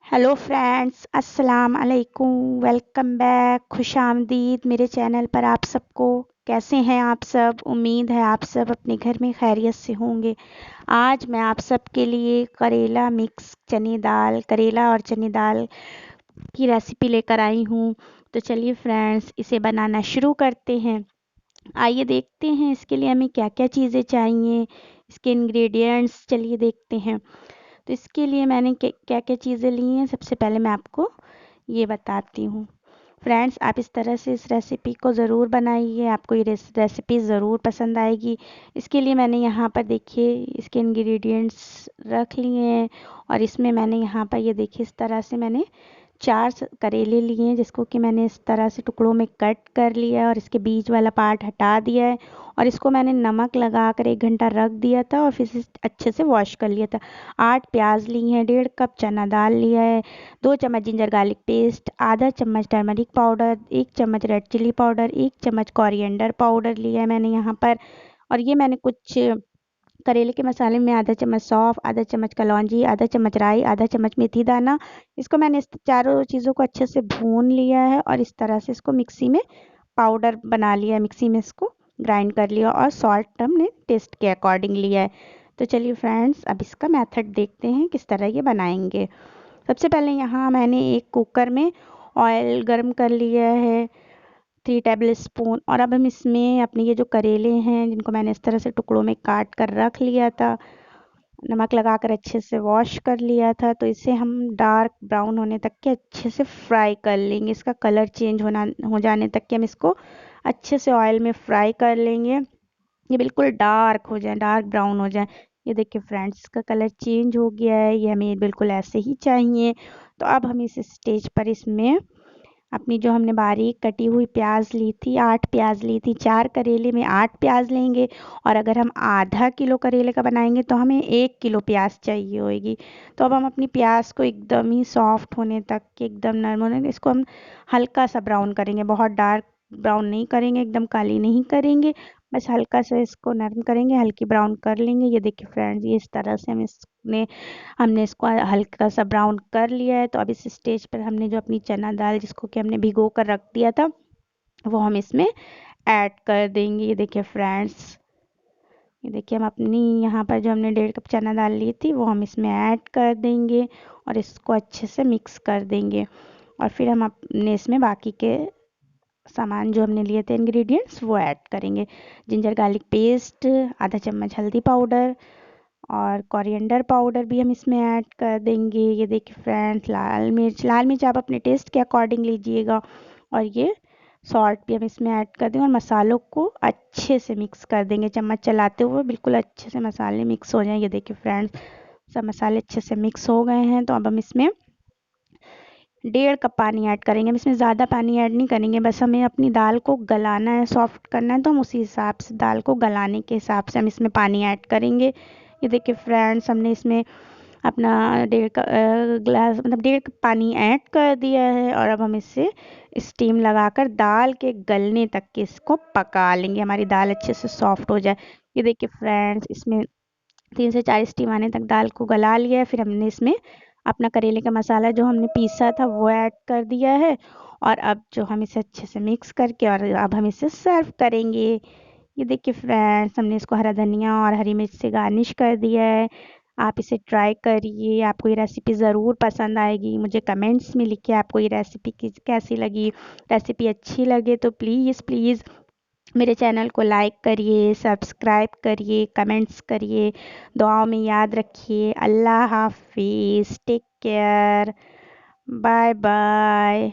Hello friends, अस्सलाम अलैकुम। Welcome back, खुशामदीद मेरे चैनल पर आप सबको। कैसे हैं आप सब? उम्मीद है आप सब अपने घर में खैरियत से होंगे। आज मैं आप सबके लिए करेला मिक्स चने दाल, करेला और चने दाल की रेसिपी लेकर आई हूँ। तो चलिए फ्रेंड्स, इसे बनाना शुरू करते हैं। आइए देखते हैं इसके लिए हमें क्या क्या चीज़ें चाहिए, इसके इंग्रेडिएंट्स चलिए देखते हैं। तो इसके लिए मैंने क्या क्या चीज़ें ली हैं, सबसे पहले मैं आपको ये बताती हूँ। फ्रेंड्स, आप इस तरह से इस रेसिपी को ज़रूर बनाइए, आपको ये रेसिपी ज़रूर पसंद आएगी। इसके लिए मैंने यहाँ पर देखिए इसके इंग्रेडिएंट्स रख लिए हैं। और इसमें मैंने यहाँ पर ये देखिए इस तरह से मैंने 4 करेले लिए हैं, जिसको कि मैंने इस तरह से टुकड़ों में कट कर लिया है और इसके बीच वाला पार्ट हटा दिया है। और इसको मैंने नमक लगा कर 1 घंटा रख दिया था और फिर इसे अच्छे से वॉश कर लिया था। 8 प्याज ली हैं, 1.5 कप चना दाल लिया है, 2 चम्मच जिंजर गार्लिक पेस्ट, आधा चम्मच टर्मरिक पाउडर, 1 चम्मच रेड चिली पाउडर, 1 चम्मच कोरिएंडर पाउडर लिया है मैंने यहाँ पर। और ये मैंने कुछ करेले के मसाले में आधा चम्मच सौंफ, आधा चम्मच कलौंजी, आधा चम्मच राई, आधा चम्मच मेथी दाना। इसको मैंने इस चारों चीज़ों को अच्छे से भून लिया है और इस तरह से इसको मिक्सी में पाउडर बना लिया है, मिक्सी में इसको ग्राइंड कर लिया। और सॉल्ट हमने टेस्ट के अकॉर्डिंग लिया है। तो चलिए फ्रेंड्स, अब इसका मेथड देखते हैं किस तरह ये बनाएंगे। सबसे पहले यहाँ मैंने एक कुकर में ऑयल गरम कर लिया है, 3 टेबल स्पून। और अब हम इसमें अपने ये जो करेले हैं, जिनको मैंने इस तरह से टुकड़ों में काट कर रख लिया था, नमक लगाकर अच्छे से वॉश कर लिया था, तो इसे हम डार्क ब्राउन होने तक के अच्छे से फ्राई कर लेंगे। इसका कलर चेंज हो जाने तक के हम इसको अच्छे से ऑयल में फ्राई कर लेंगे। ये बिल्कुल डार्क हो जाए, डार्क ब्राउन हो जाए। ये देखिए फ्रेंड्स, इसका कलर चेंज हो गया है, ये हमें बिल्कुल ऐसे ही चाहिए। तो अब हम इस स्टेज पर इसमें अपनी जो हमने बारीक कटी हुई प्याज ली थी, 8 प्याज ली थी, 4 करेले में 8 प्याज लेंगे। और अगर हम आधा किलो करेले का बनाएंगे तो हमें 1 किलो प्याज चाहिए होगी। तो अब हम अपनी प्याज को एकदम ही सॉफ्ट होने तक के, एकदम नरम होने तक इसको हम हल्का सा ब्राउन करेंगे, बहुत डार्क ब्राउन नहीं करेंगे, एकदम काली नहीं करेंगे, बस हल्का सा इसको नरम करेंगे, हल्की ब्राउन कर लेंगे। ये देखिए फ्रेंड्स, ये इस तरह से हमने इसको हल्का सा ब्राउन कर लिया है। तो अब इस स्टेज पर हमने जो अपनी चना दाल, जिसको कि हमने भिगो कर रख दिया था, वो हम इसमें ऐड कर देंगे। ये देखिए फ्रेंड्स, ये देखिए हम अपनी यहाँ पर जो हमने 1.5 कप चना दाल ली थी वो हम इसमें ऐड कर देंगे और इसको अच्छे से मिक्स कर देंगे। और फिर हम अपने इसमें बाकी के सामान जो हमने लिए थे इंग्रेडिएंट्स वो ऐड करेंगे। जिंजर गार्लिक पेस्ट, आधा चम्मच हल्दी पाउडर और कोरिएंडर पाउडर भी हम इसमें ऐड कर देंगे। ये देखिए फ्रेंड्स, लाल मिर्च आप अपने टेस्ट के अकॉर्डिंग लीजिएगा। और ये सॉल्ट भी हम इसमें ऐड कर देंगे और मसालों को अच्छे से मिक्स कर देंगे, चम्मच चलाते हुए बिल्कुल अच्छे से मसाले मिक्स हो जाएं। ये देखिए फ्रेंड्स, सब मसाले अच्छे से मिक्स हो गए हैं। तो अब हम इसमें 1.5 कप पानी ऐड करेंगे। हम इसमें ज़्यादा पानी ऐड नहीं करेंगे, बस हमें अपनी दाल को गलाना है, सॉफ्ट करना है, तो हम उसी हिसाब से दाल को गलाने के हिसाब से हम इसमें पानी ऐड करेंगे। ये देखिए फ्रेंड्स, हमने इसमें अपना 1.5 गिलास मतलब 1.5 कप पानी ऐड कर दिया है। और अब हम इसे स्टीम लगाकर दाल के गलने तक के इसको पका लेंगे, हमारी दाल अच्छे से सॉफ्ट हो जाए। ये देखिए फ्रेंड्स, इसमें 3 से 4 स्टीम आने तक दाल को गला लिया है। फिर हमने इसमें अपना करेले का मसाला जो हमने पीसा था वो ऐड कर दिया है। और अब जो हम इसे अच्छे से मिक्स करके और अब हम इसे सर्व करेंगे। ये देखिए फ्रेंड्स, हमने इसको हरा धनिया और हरी मिर्च से गार्निश कर दिया है। आप इसे ट्राई करिए, आपको ये रेसिपी ज़रूर पसंद आएगी। मुझे कमेंट्स में लिखिए आपको ये रेसिपी कैसी लगी। रेसिपी अच्छी लगे तो प्लीज़ प्लीज़ मेरे चैनल को लाइक करिए, सब्सक्राइब करिए, कमेंट्स करिए, दुआओं में याद रखिए। अल्लाह हाफिज़, take care, bye bye,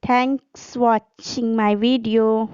thanks watching my video.